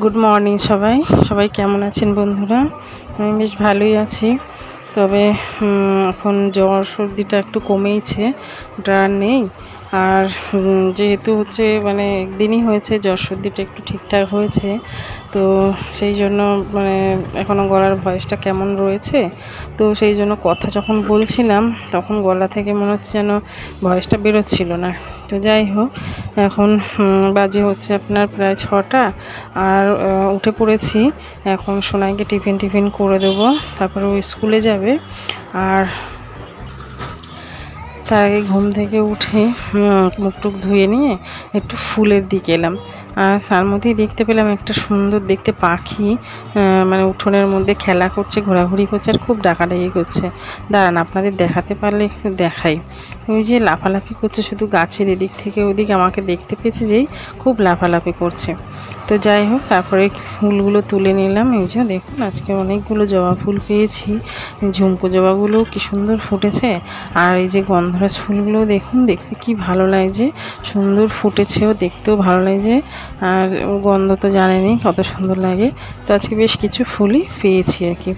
Good morning সবাই সবাই কেমন আছেন বন্ধুরা? আমি বেশ ভালোই আছি। তবে এখন জ্বর সর্দিটা একটু কমেইছে, ওটা আর নেই। আর যেহেতু হচ্ছে মানে একদিনই হয়েছে জ্বর সর্দিটা একটু ঠিকঠাক হয়েছে, তো সেই জন্য মানে এখনও গলার ভয়েসটা কেমন রয়েছে। তো সেই জন্য কথা যখন বলছিলাম তখন গলা থেকে মনে হচ্ছে যেন ভয়েসটা বেরোচ্ছিল না। তো যাই হোক, এখন বাজে হচ্ছে আপনার প্রায় 6টা। আর উঠে পড়েছি। এখন সোনাইকে টিফিন করে দেবো, তারপরে ও স্কুলে যাবে। আর তার আগে ঘুম থেকে উঠে মুখ টুক ধুয়ে নিয়ে একটু ফুলের দিকে এলাম। আর তার মধ্যেই দেখতে পেলাম একটা সুন্দর দেখতে পাখি, মানে উঠোনের মধ্যে খেলা করছে, ঘোরাঘুরি করছে, আর খুব ডাকাডাকি করছে। দাঁড়ান, আপনাদের দেখাতে পারলে একটু দেখাই। ওই যে লাফালাফি করছে, শুধু গাছের এদিক থেকে ওদিক আমাকে দেখতে পেয়েছে যেই খুব লাফালাফি করছে। তো যাই হোক, তারপরে ফুলগুলো তুলে নিলাম। এই যে দেখুন, আজকে অনেকগুলো জবা ফুল পেয়েছি। ঝুমকো জবাগুলো কি সুন্দর ফুটেছে। আর এই যে গন্ধরাজ ফুলগুলো দেখুন, দেখতে কি ভালো লাগছে, সুন্দর ফুটেছেও, দেখতেও ভালো লাগছে। আর গন্ধ তো জানেনই কত সুন্দর লাগে। তো আজকে বেশ কিছু ফুলই পেয়েছি আর কি।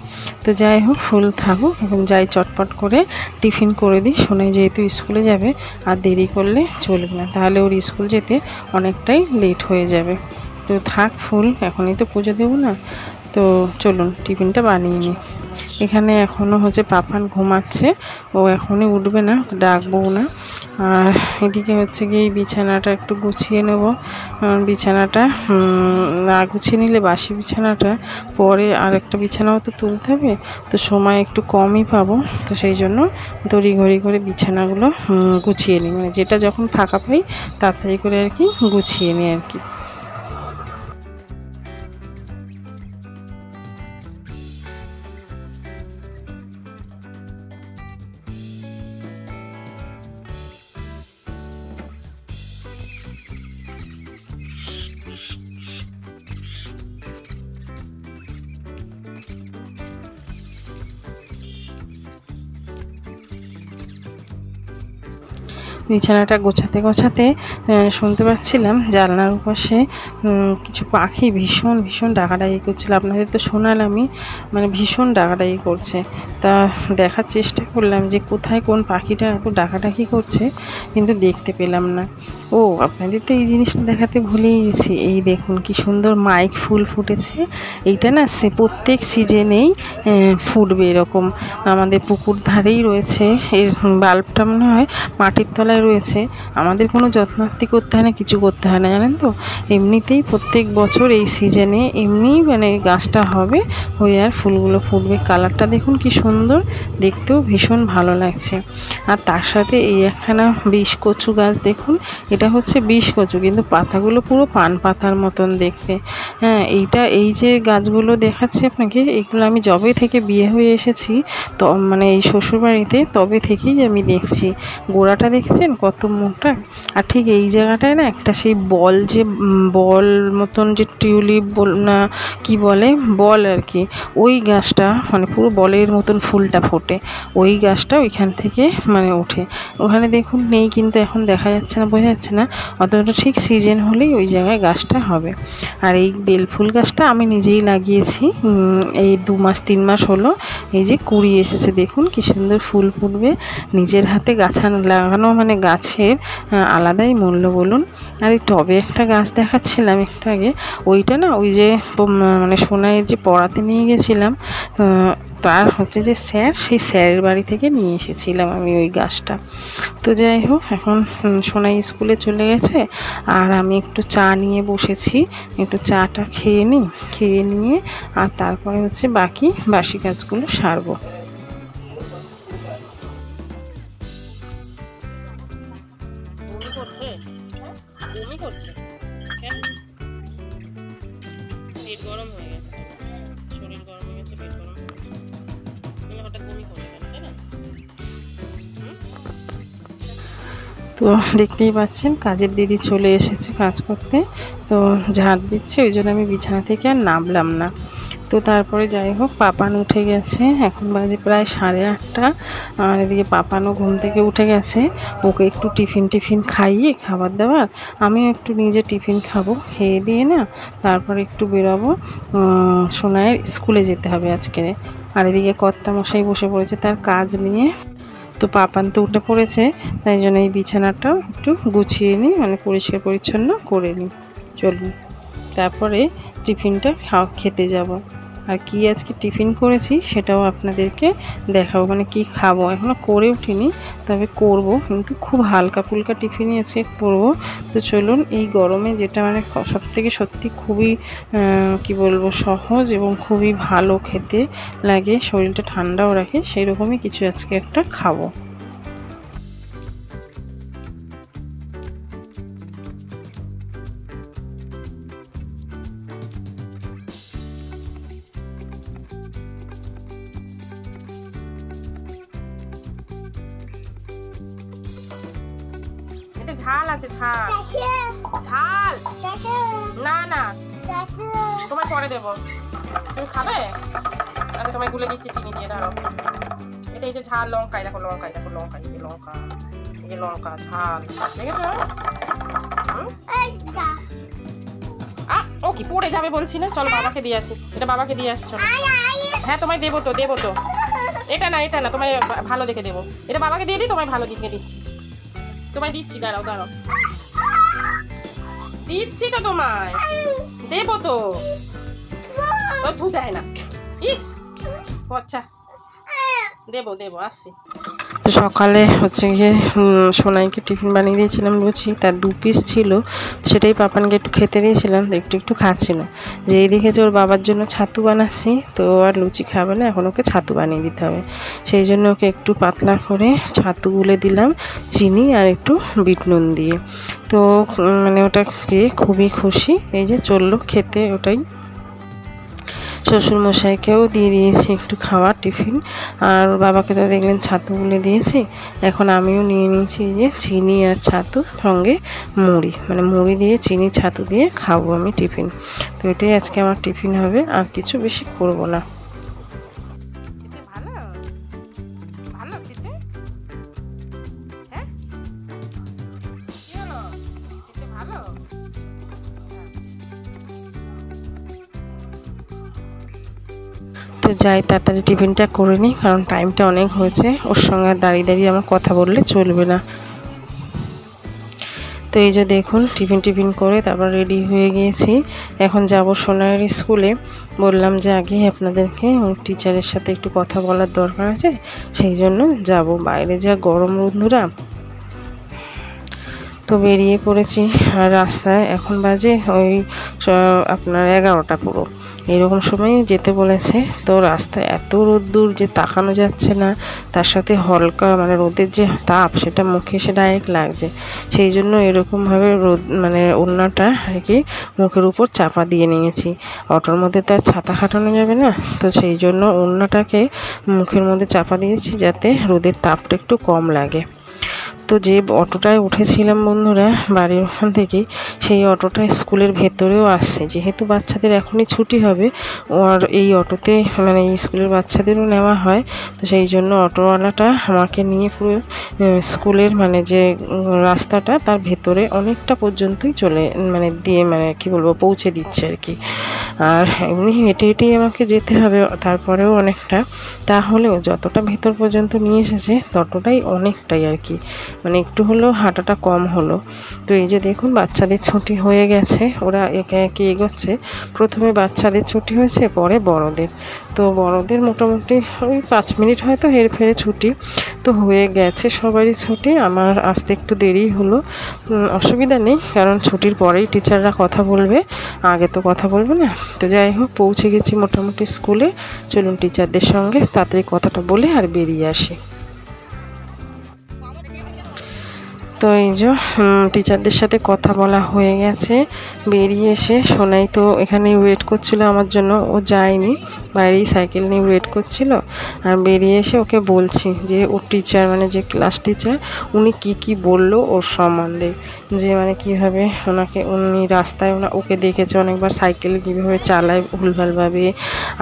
তো যাই হোক, ফুল থাকুক, এখন যাই চটপট করে টিফিন করে দিই। সোনাই যেহেতু স্কুলে যাবে, আর দেরি করলে চলবে না, তাহলে ওর স্কুল যেতে অনেকটাই লেট হয়ে যাবে। তো থাক ফুল, এখনই তো পুজো দেবো না। তো চলুন টিফিনটা বানিয়ে নিই। এখানে এখনও হচ্ছে পাপান ঘুমাচ্ছে, ও এখনই উঠবে না, ডাকবো না। আর এদিকে হচ্ছে গিয়ে বিছানাটা একটু গুছিয়ে নেব। বিছানাটা না গুছিয়ে নিলে বাসি বিছানাটা পরে আর একটা বিছানাও তো তুলতে হবে, তো সময় একটু কমই পাবো। তো সেই জন্য তড়িঘড়ি করে বিছানাগুলো গুছিয়ে নিই, মানে যেটা যখন ফাঁকা পাই তাড়াতাড়ি করে আর কি গুছিয়ে নিই আর কি। বিছানাটা গোছাতে শুনতে পাচ্ছিলাম জানলার পাশে কিছু পাখি ভীষণ ডাকাডাকি করছিল। আপনাদের তো শোনালামই, মানে ভীষণ ডাকাডাকি করছে। তা দেখার চেষ্টা করলাম যে কোথায় কোন পাখিটা এত ডাকাডাকি করছে, কিন্তু দেখতে পেলাম না। ও, আপনাদের তো এই জিনিসটা দেখাতে ভুলেই গেছি। এই দেখুন কি সুন্দর মাইক ফুল ফুটেছে। এইটা না প্রত্যেক সিজনেই ফুটবে এরকম। আমাদের পুকুর ধারেই রয়েছে, এর বাল্বটা মনে হয় মাটির তলায় রয়েছে। আমাদের কোনো যত্নার্থী করতে হয় না, কিছু করতে হয় না, জানেন তো। এমনিতেই প্রত্যেক বছর এই সিজনে এমনি মানে গাছটা হবে, হয়ে আর ফুলগুলো ফুটবে। কালারটা দেখুন কি সুন্দর, দেখতেও ভীষণ ভালো লাগছে। আর তার সাথে এই একখানা বিষকচু গাছ দেখুন, এটা হচ্ছে বিষকচু, কিন্তু পাতাগুলো পুরো পান পাতার মতন দেখতে। হ্যাঁ, এই যে গাছগুলো দেখাচ্ছি আপনাকে, এগুলো আমি যবে থেকে বিয়ে হয়ে এসেছি, তো মানে এই শ্বশুরবাড়িতে তবে থেকেই আমি দেখছি। গোড়াটা দেখছেন কত মোটা। আর ঠিক এই জায়গাটায় না একটা সেই বল মতন যে টিউলিপ না কি বলে, বল আর কি, ওই গাছটা মানে পুরো বলের মতন ফুলটা ফোটে। ওই গাছটা ওইখান থেকে মানে ওঠে। ওখানে দেখুন নেই, কিন্তু এখন দেখা যাচ্ছে না, বোঝা যাচ্ছে না। অথচ ঠিক সিজন হলেই ওই জায়গায় গাছটা হবে। আর এই বেলফুল গাছটা আমি নিজেই লাগিয়েছি, এই 2-3 মাস হলো। এই যে কুড়ি এসেছে, দেখুন কি সুন্দর ফুল ফুটবে। নিজের হাতে লাগানো মানে গাছের আলাদাই মূল্য বলুন। আর এই টবে একটা গাছ দেখাচ্ছিলাম একটু আগে, ওইটা না ওই যে মানে সোনাইয়ের যে পড়াতে নিয়ে গেছিলাম, তার হচ্ছে যে সেই স্যারের বাড়ি থেকে নিয়ে এসেছিলাম আমি ওই গাছটা। তো যাই হোক, এখন সোনাই স্কুলে চলে গেছে, আর আমি একটু চা নিয়ে বসেছি। একটু চাটা খেয়ে নিয়ে আর তারপরে হচ্ছে বাসি কাজগুলো সারবো। পেট গরম হয়ে গেছে, শরীর গরম হয়ে গেছে, পেট গরম হয়ে গেছে, হঠাৎ বমি করে গেল, তাই না? তো দেখতেই পাচ্ছেন কাজের দিদি চলে এসেছে কাজ করতে, তো ঝাড় দিচ্ছে, ওই জন্য আমি বিছানা থেকে আর নামলাম না। তো তারপরে যাই হোক পাপান উঠে গেছে, এখন বাজে প্রায় 8:30। আর এদিকে পাপানও ঘুম থেকে উঠে গেছে, ওকে একটু টিফিন খাইয়ে খাবার দাবার, আমিও একটু নিজে টিফিন খাবো, খেয়ে দিয়ে না তারপরে একটু বেরোবো। সোনাইয়ের স্কুলে যেতে হবে আজকে। আর এদিকে কর্তামশাই বসে পড়েছে তার কাজ নিয়ে। তো পাপান তো উঠে পড়েছে, তাই জন্য এই বিছানাটাও একটু গুছিয়ে নিই, মানে পরিষ্কার পরিচ্ছন্ন করে নিই। চলুন তারপরে টিফিনটা খেতে যাব। আর কি আজকে টিফিন করেছি সেটাও আপনাদেরকে দেখাবো, মানে কি খাবো এখনও করে উঠিনি, তবে করব, কিন্তু খুব হালকা ফুলকা টিফিনই আজকে করবো। তো চলুন, এই গরমে যেটা মানে সবথেকে সত্যি খুবই কি বলবো সহজ এবং খুবই ভালো খেতে লাগে, শরীরটা ঠান্ডাও রাখে, সেই রকমই কিছু আজকে একটা খাবো। ঝাল আছে, ঝাল না না তোমার পরে দেবো, তুমি খাবে? আচ্ছা তোমায় গুলে দিচ্ছি চিনি দিয়ে, ধরো। এটা এই যে ঝাল লঙ্কা, দেখো লঙ্কা, দেখো লঙ্কা, এই যে লঙ্কা, এই যে লঙ্কা ঝাল, দেখেছো? ও কি পড়ে যাবে বলছি না, চলো বাবাকে দিয়ে আসি, এটা বাবাকে দিয়ে আসি, চলো। হ্যাঁ তোমায় দেবো তো, এটা না তোমায় ভালো দেখে দেবো, এটা বাবাকে দিয়ে দিই, তোমায় ভালো দেখে দিচ্ছি, তোমায় দিচ্ছি, দাঁড়াও দিচ্ছি তো, তোমায় দেবো তো, ধু দেয় না, ইস আচ্ছা দেবো আসছি। তো সকালে হচ্ছে গিয়ে সোনাইকে টিফিন বানিয়ে দিয়েছিলাম লুচি, তার 2 পিস ছিল, সেটাই পাপানকে একটু খেতে দিয়েছিলাম, একটু খাচ্ছিল। যেই দেখেছে ওর বাবার জন্য ছাতু বানাচ্ছি, তো আর লুচি খাবে না, এখন ওকে ছাতু বানিয়ে দিতে হবে, সেই জন্য ওকে একটু পাতলা করে ছাতু গুলে দিলাম চিনি আর একটু বিট নুন দিয়ে। তো মানে ওটা খেয়ে খুবই খুশি, এই যে চললো খেতে ওটাই। শ্বশুরমশাইকেও দিয়ে দিয়েছি একটু খাওয়ার টিফিন, আর বাবাকে তো দেখলেন ছাতু গুলে দিয়েছি, এখন আমিও নিয়ে নিয়েছি যে চিনি আর ছাতু সঙ্গে মুড়ি, মানে মুড়ি দিয়ে চিনি ছাতু দিয়ে খাবো আমি টিফিন। তো এটাই আজকে আমার টিফিন হবে, আর কিছু বেশি করব না। তো যাই তাড়াতাড়ি টিফিনটা করে নিই, কারণ টাইমটা অনেক হয়েছে, ওর সঙ্গে দাঁড়িয়ে আমার কথা বললে চলবে না। তো এই যে দেখুন টিফিন করে তারপর রেডি হয়ে গিয়েছি, এখন যাব সোনাইয়ের স্কুলে। বললাম যে আগে আপনাদেরকে টিচারের সাথে একটু কথা বলার দরকার আছে, সেই জন্য যাব, বাইরে যা গরম বন্ধুরা। তো বেরিয়ে পড়েছি, আর রাস্তায় এখন বাজে ওই আপনার 11টা পুরো, এরকম সময় যেতে বলেছে। তো রাস্তায় এত রোদ্দুর যে তাকানো যাচ্ছে না, তার সাথে হালকা মানে রোদের যে তাপ সেটা মুখে এসে ডাইরেক্ট লাগছে, সেই জন্য এরকমভাবে রোদ মানে ওড়নাটা আর কি মুখের উপর চাপা দিয়ে নিয়েছি। অটোর মধ্যে তো আর ছাতা খাটানো যাবে না, তো সেই জন্য ওড়নাটাকে মুখের মধ্যে চাপা দিয়েছি যাতে রোদের তাপটা একটু কম লাগে। তো যে অটোটায় উঠেছিলাম বন্ধুরা বাড়ির ওখান থেকেই, সেই অটোটা স্কুলের ভেতরেও আসছে, যেহেতু বাচ্চাদের এখনই ছুটি হবে, আর এই অটোতে মানে এই স্কুলের বাচ্চাদেরও নেওয়া হয়, তো সেই জন্য অটোওয়ালাটা আমাকে নিয়ে পুরো স্কুলের মানে যে রাস্তাটা তার ভেতরে অনেকটা পর্যন্তই মানে দিয়ে মানে কি বলবো পৌঁছে দিচ্ছে আর কি। আর এমনি হেঁটেই আমাকে যেতে হবে, তারপরেও অনেকটা, তাহলেও যতটা ভেতর পর্যন্ত নিয়ে এসেছে ততটাই অনেকটাই আর কি, মানে একটু হলেও হাঁটাটা কম হলো। তো এই যে দেখুন বাচ্চাদের ছুটি হয়ে গেছে, ওরা একে একে এগোচ্ছে, প্রথমে বাচ্চাদের ছুটি হয়েছে, পরে বড়দের। তো বড়দের মোটামুটি ওই 5 মিনিট হয়তো হেরফেরে ছুটি তো হয়ে গেছে, সবারই ছুটি। আমার আসতে একটু দেরি হলো, অসুবিধা নেই, কারণ ছুটির পরেই টিচাররা কথা বলবে, আগে তো কথা বলবে না। তো যাই হোক পৌঁছে গেছি মোটামুটি স্কুলে, চলুন টিচারদের সঙ্গে তাড়াতাড়ি কথাটা বলে আর বেরিয়ে আসি। তো এই যে টিচারদের সাথে কথা বলা হয়ে গেছে, বেরিয়ে এসে সোনাই তো এখানে ওয়েট করছিল আমার জন্য, ও যায়নি, বাইরেই সাইকেল নিয়ে ওয়েট করছিল। আর বেরিয়ে এসে ওকে বলছি যে ওর টিচার মানে যে ক্লাস টিচার উনি কি বললো ওর সম্বন্ধে, যে মানে কীভাবে উনি রাস্তায় ওকে দেখেছে অনেকবার সাইকেল কীভাবে চালায় ভুলভালভাবে,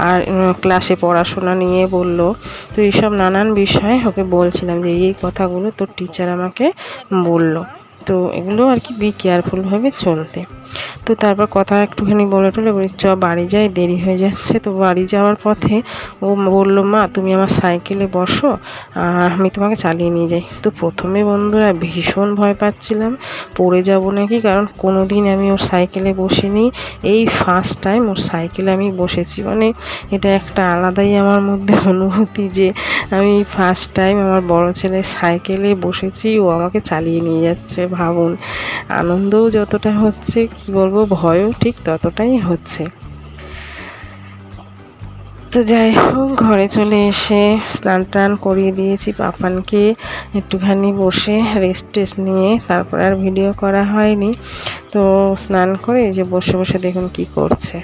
আর ক্লাসে পড়াশোনা নিয়ে বলল। তো এইসব নানান বিষয়ে ওকে বলছিলাম যে এই কথাগুলো তোর টিচার আমাকে বলল, তো এগুলো আর কি বি কেয়ারফুলভাবে চলতে। তো তারপর কথা একটুখানি বলে বলি চ বাড়ি যাই, দেরি হয়ে যাচ্ছে। তো বাড়ি যাওয়ার পথে ও বললো মা তুমি আমার সাইকেলে বসো আর আমি তোমাকে চালিয়ে নিয়ে যাই। তো প্রথমে বন্ধুরা ভীষণ ভয় পাচ্ছিলাম পড়ে যাব নাকি, কারণ কোনো দিন আমি ওর সাইকেলে বসিনি, এই ফার্স্ট টাইম ওর সাইকেলে আমি বসেছি। মানে এটা একটা আলাদাই আমার মধ্যে অনুভূতি যে আমি ফার্স্ট টাইম আমার বড় ছেলে সাইকেলে বসেছি, ও আমাকে চালিয়ে নিয়ে যাচ্ছে। ভাবুন, আনন্দও যতটা হচ্ছে কি বলবো, ভয়ও ঠিক ততটাই হচ্ছে। তো যাই হোক, ঘরে চলে এসে স্নান টান করিয়ে দিয়েছি পাপানকে, একটুখানি বসে রেস্ট নিয়ে তারপর আর ভিডিও করা হয়নি। তো স্নান করে যে বসে বসে দেখুন কি করছে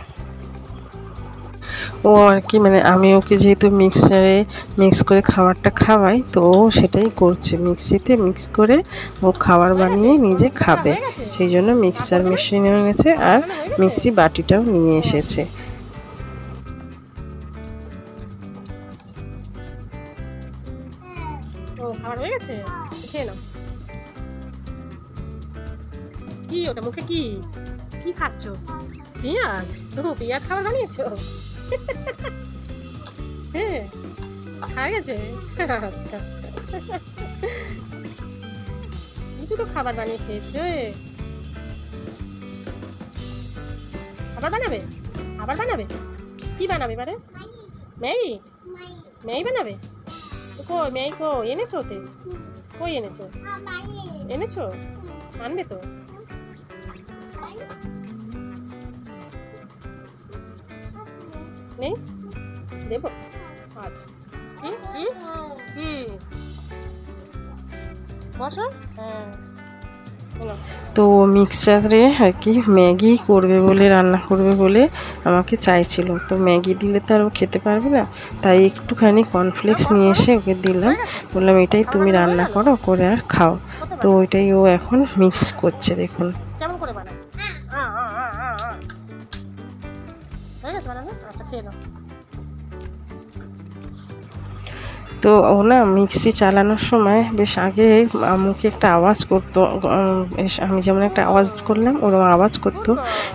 ও আর কি, মানে আমি ওকে যেহেতু মিক্সারে মিক্স করে খাবারটা খাওয়াই, তো ও সেটাই করছে, মিক্সিতে মিক্স করে ও খাবার বানিয়ে নিজে খাবে, সেই জন্য মিক্সার মেশিন এনেছে আর মিক্সি বাটিটাও নিয়ে এসেছে। ও খাবার হয়ে গেছে, খেয়ে নাও। কি ওটা মুখে কি কি খাচ্ছ? পেঁয়াজ? ও পেঁয়াজ খাবার বানিয়েছো? হ্যাঁ খাওয়া গেছে, আচ্ছা কিছু তো খাবার বানিয়ে খেয়েছে। আবার বানাবে? আবার বানাবে? কি বানাবে এবারে? ম্যাগি? ম্যাগি বানাবে? তো কই ম্যাগি কই এনেছো? ওতে কই এনেছো? এনেছো? আনবে তো? নেই দেবো? আচ্ছা কি কি কি বসো। হ্যাঁ তো মিক্সচারে আর কি ম্যাগি করবে বলে, রান্না করবে বলে আমাকে চাইছিল। তো ম্যাগি দিলে তো আর ও খেতে পারবে না, তাই একটুখানি কর্নফ্লেক্স নিয়ে এসে ওকে দিলাম, বললাম এটাই তুমি রান্না করো, করে আর খাও। তো ওইটাই ও এখন মিক্স করছে, দেখুন কেমন করে বানায়। হয়ে গেছে বানানো? আচ্ছা খেয়ে নাও। তো ও না মিক্সি চালানোর সময় বেশ আগে মুখে একটা আওয়াজ করতো, আমি যেমন একটা আওয়াজ করলাম ওরকম আওয়াজ করতো,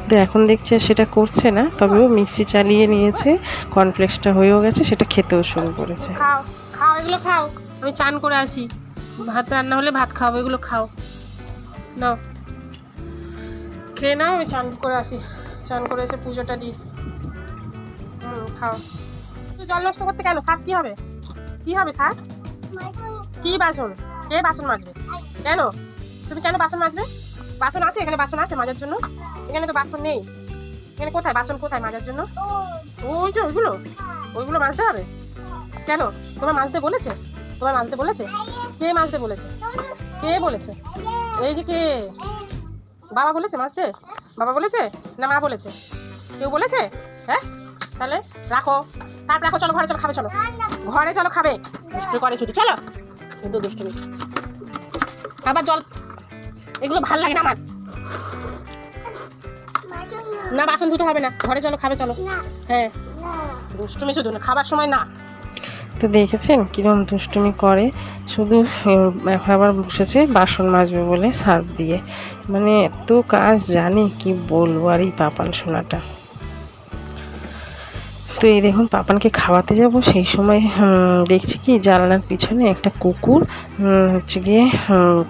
তো এখন দেখছি সেটা করছে না। তবে ও মিক্সি চালিয়ে নিয়েছে, কর্নফ্লেক্সটা হয়েও গেছে, সেটা খেতেও শুরু করেছে। খাও খাও এগুলো খাও, আমি চান করে আসি, ভাত রান্না হলে ভাত খাও, এগুলো খাও নাও খেয়ে নাও, আমি চান করে আসি, চান করে এসে পুজোটা দিই। খাও। জল নষ্ট করতে কেন? শাক কি হবে? কি হবে শাক? কি বাসন? কে বাসন মাজবে? কেন তুমি কেন বাসন মাজবে? বাসন আছে এখানে, বাসন আছে মাজার জন্য? এখানে তো বাসন নেই। এখানে কোথায় বাসন, কোথায় মাজার জন্য? ওই যে ওইগুলো, ওইগুলো মাজতে হবে। কেন তোমার মাজতে বলেছে? তোমার মাজতে বলেছে? কে মাজতে বলেছে? কে বলেছে? এই যে কে? বাবা বলেছে মাজতে? বাবা বলেছে না মা বলেছে? কেউ বলেছে? হ্যাঁ তাহলে রাখো, সার্ফ রাখো, চলো ঘরে চলো খাবে, চলো ঘরে চলো খাবে। দুষ্টু করে শুধু, চলো শুধু দুষ্টুমি। আবার জল, এগুলো ভাল লাগে না আমার। না বাসন ধুতে হবে না, ঘরে চলো খাবে, চলো। হ্যাঁ দুষ্টুমি শুধু, না খাবার সময় না। তো দেখেছেন কিরম দুষ্টুমি করে, শুধু এখন আবার বসেছে বাসন মাজবে বলে সার্ফ দিয়ে, মানে এত কাজ জানি কি বলবো। আর এই পাপান সোনাটা, তো এই দেখুন পাপানকে খাওয়াতে যাব, সেই সময় দেখছি কি জানলার পিছনে একটা কুকুর হচ্ছে গিয়ে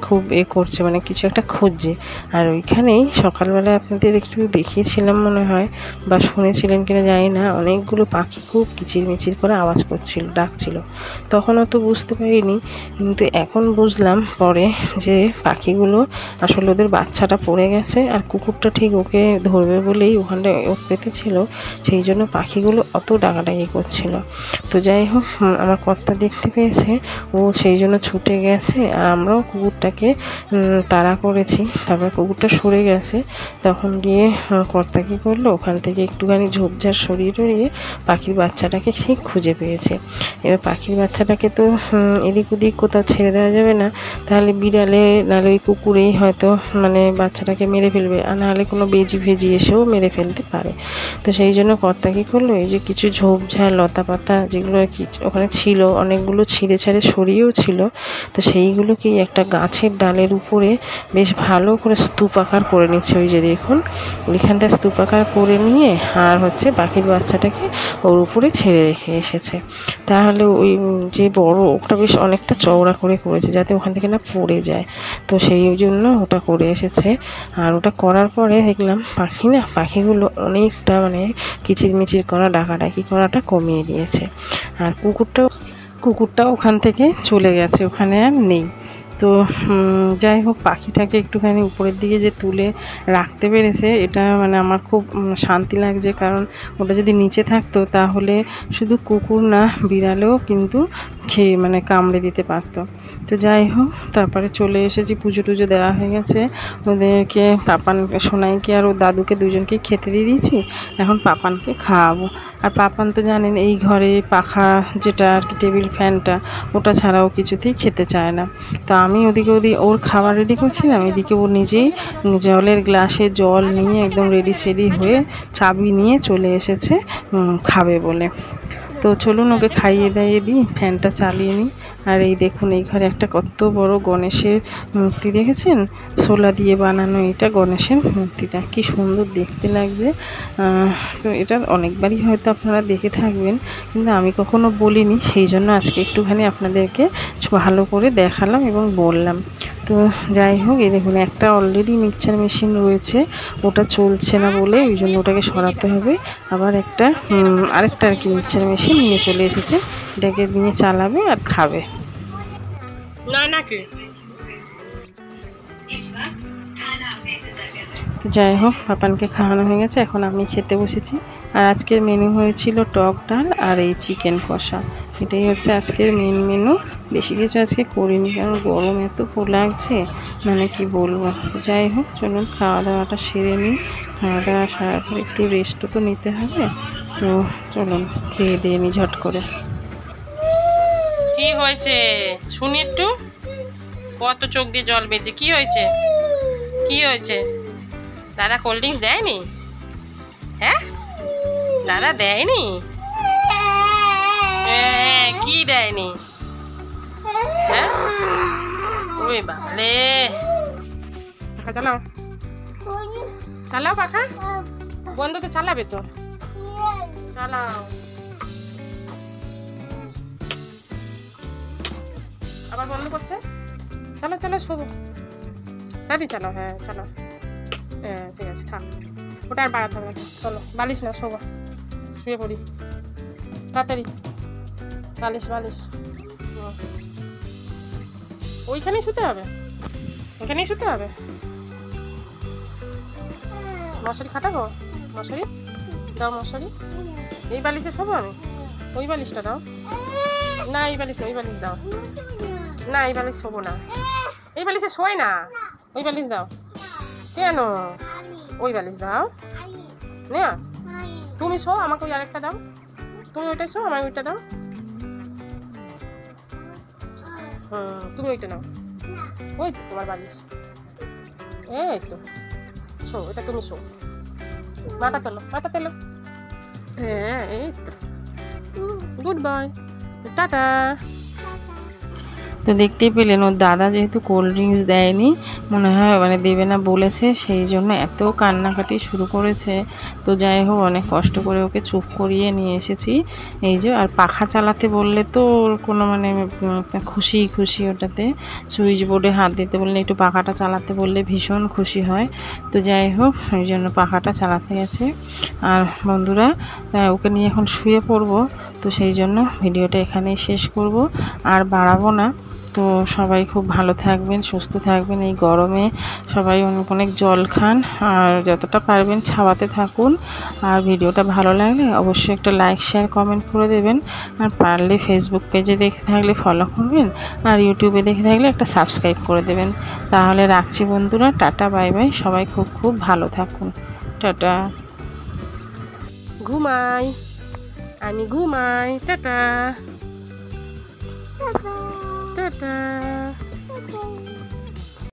খুব করছে, মানে কিছু একটা খুঁজছে। আর ওইখানেই সকালবেলা আপনাদের একটু দেখিয়েছিলাম মনে হয়, বা শুনেছিলেন কিনা জানি না, অনেকগুলো পাখি খুব কিচিরমিচির করে আওয়াজ করছিল, ডাকছিল। তখন অত বুঝতে পারিনি, কিন্তু এখন বুঝলাম পরে যে পাখিগুলো আসলে ওদের বাচ্চাটা পড়ে গেছে, আর কুকুরটা ঠিক ওকে ধরবে বলেই ওখানটায় পেতেছিল, সেই জন্য পাখিগুলো কত ডাকাডাকি করছিল। তো যাই হোক আমার কর্তা দেখতে পেয়েছে, ও সেই জন্য ছুটে গেছে আর আমরাও কুকুরটাকে তাড়া করেছি। তারপর কুকুরটা সরে গেছে, তখন গিয়ে কর্তা কী করলো, ওখান থেকে একটুখানি ঝোপঝাড় সরিয়ে টরিয়ে পাখির বাচ্চাটাকে ঠিক খুঁজে পেয়েছে। এবার পাখির বাচ্চাটাকে তো এদিক ওদিক কোথাও ছেড়ে দেওয়া যাবে না, তাহলে বিড়ালে নাহলে ওই কুকুরেই হয়তো মানে বাচ্চাটাকে মেরে ফেলবে, আর নাহলে কোনো বেজি ভেজি এসেও মেরে ফেলতে পারে। তো সেই জন্য কর্তা কী করলো, এই যে কিছু ঝোপঝাড় লতা পাতা যেগুলো আর কি ওখানে ছিল, অনেকগুলো ছিঁড়ে ছাড়ে সরিয়েও ছিল, তো সেইগুলোকেই একটা গাছের ডালের উপরে বেশ ভালো করে স্তূপ আকার করে নিচ্ছে। ওই যে দেখুন ওইখানটা স্তূপ আকার করে নিয়ে আর হচ্ছে পাখির বাচ্চাটাকে ওর উপরে ছেড়ে রেখে এসেছে। তাহলে ওই যে বড় ওটা বেশ অনেকটা চওড়া করে করেছে যাতে ওখান থেকে না পড়ে যায়, তো সেই জন্য ওটা করে এসেছে। আর ওটা করার পরে দেখলাম পাখিগুলো অনেকটা মানে কিচিরমিচির করা ডাকাডাকি করাটা কমিয়ে দিয়েছে। আর কুকুরটাও ওখান থেকে চলে গেছে, ওখানে আর নেই। তো যাই হোক পাখিটাকে একটুখানি উপরের দিকে যে তুলে রাখতে পেরেছে, এটা মানে আমার খুব শান্তি লাগছে, কারণ ওটা যদি নিচে থাকতো তাহলে শুধু কুকুর না বিড়ালেও কিন্তু খেয়ে মানে কামড়ে দিতে পারতো। তো যাই হোক তারপরে চলে এসেছি, পুজো টুজো দেওয়া হয়ে গেছে, ওদেরকে সোনাইকে আর ওর দাদুকে দুজনকেই খেতে দিয়ে দিয়েছি। এখন পাপানকে খাওয়াবো। আর পাপান তো জানেন এই ঘরে পাখা যেটা আর কি টেবিল ফ্যানটা, ওটা ছাড়াও কিছুতেই খেতে চায় না। তো আমি ওদিকে ওর খাবার রেডি করছিলাম, এদিকে ও নিজেই জলের গ্লাসে জল নিয়ে একদম রেডি সেডি হয়ে চাবি নিয়ে চলে এসেছে খাবে বলে। তো চলুন ওকে খাইয়ে দাইয়ে দিই, ফ্যানটা চালিয়ে নিই। আর এই দেখুন এই ঘরে একটা কত বড় গণেশের মূর্তি দেখেছেন, শোলা দিয়ে বানানো এটা গণেশের মূর্তিটা, কি সুন্দর দেখতে লাগছে। তো এটা অনেকবারই হয়তো আপনারা দেখে থাকবেন, কিন্তু আমি কখনো বলিনি, সেই জন্য আজকে একটুখানি আপনাদেরকে ভালো করে দেখালাম এবং বললাম। তো যাই হোক এই দেখুন একটা অলরেডি মিক্সচার মেশিন রয়েছে, ওটা চলছে না বলে ওই জন্য ওটাকে সরাতে হবে। আবার আরেকটা আর কি মিক্সচার মেশিন নিয়ে চলে এসেছে, এটাকে নিয়ে চালাবে আর খাবে। না নাকি তো যাই হোক পাপানকে খাওয়ানো হয়ে গেছে, এখন আমি খেতে বসেছি। আর আজকের মেনু হয়েছিল টক ডাল আর এই চিকেন কষা, এটাই হচ্ছে আজকের মেন মেনু। বেশি কিছু আজকে করিনি, কারণ গরম এত লাগছে মানে কি বলবো। যাই হোক চলুন খাওয়া দাওয়াটা সেরে নিই, খাওয়া দাওয়া সারার পর একটু রেস্টও তো নিতে হবে। তো চলুন খেয়ে দিয়ে নিই ঝট করে। কি হয়েছে শুনি একটু, কত চোখ দিয়ে জল বেজে, কি হয়েছে কি হয়েছে? দাদা কোল্ড ড্রিঙ্কস দেয়নি? হ্যাঁ দাদা দেয়নি? কি দেয়নি? হ্যাঁ ওই বাবারে, পাখা চালাও চালাও, পাখা বন্ধ তো চালাবে তো, চালাও। আবার বন্ধ করছে, চলো চলো শোবো, তাড়াতাড়ি চালাও, হ্যাঁ চালাও, হ্যাঁ ঠিক আছে থাক, ওটা আর বাড়াতে হবে না, চলো বালিশ না শোবো, শুয়ে পড়ি তাড়াতাড়ি, বালিশ ওইখানেই শুতে হবে, ওইখানেই শুতে হবে। মশারি খাটাবো, মশারি দাও, মশারি এই বালিশে শোবো আমি, ওই বালিশটা দাও না, এই বালিশ না ওই বালিশ দাও না, এই বালিশ শোবো না, এই বালিশে শোয় না, ওই বালিশ দাও। কেন ওই বালিশ দাও না, তুমি শো, আমাকে ওই আরেকটা দাও, তুমি ওইটা শো, আমাকে ওইটা দাও। তুমি ওইটা নাও, ওই তো তোমার বালিশ, এই তো শো, এটা তুমি শো, মাথা তোলো, হ্যাঁ এই তো, গুড বয়, টাটা। তো দেখতেই পেলেন ওর দাদা যেহেতু কোল্ড ড্রিঙ্কস দেয়নি, মনে হয় মানে দেবে না বলেছে, সেই জন্য এত কান্নাকাটি শুরু করেছে। তো যাই হোক অনেক কষ্ট করে ওকে চুপ করিয়ে নিয়ে এসেছি এই যে। আর পাখা চালাতে বললে তো ওর কোনো মানে খুশি, ওটাতে সুইচ বোর্ডে হাত দিতে বললে, একটু পাখাটা চালাতে বললে ভীষণ খুশি হয়। তো যাই হোক ওই জন্য পাখাটা চালাতে গেছে। আর বন্ধুরা ওকে নিয়ে এখন শুয়ে পড়বো। তো সেই জন্য ভিডিওটা এখানেই শেষ করব, আর বাড়াবো না। তো সবাই খুব ভালো থাকবেন, সুস্থ থাকবেন। এই গরমে সবাই অনেক অনেক জল খান, আর যতটা পারবেন ছাওয়াতে থাকুন। আর ভিডিওটা ভালো লাগলে অবশ্যই একটা লাইক শেয়ার কমেন্ট করে দেবেন। আর পারলে ফেসবুক পেজে দেখে থাকলে ফলো করবেন, আর ইউটিউবে দেখে থাকলে একটা সাবস্ক্রাইব করে দেবেন। তাহলে রাখছি বন্ধুরা, টাটা বাই বাই। সবাই খুব খুব ভালো থাকুন, টাটা। ঘুমাই, আমি ঘুমাই, টাটা টাটা।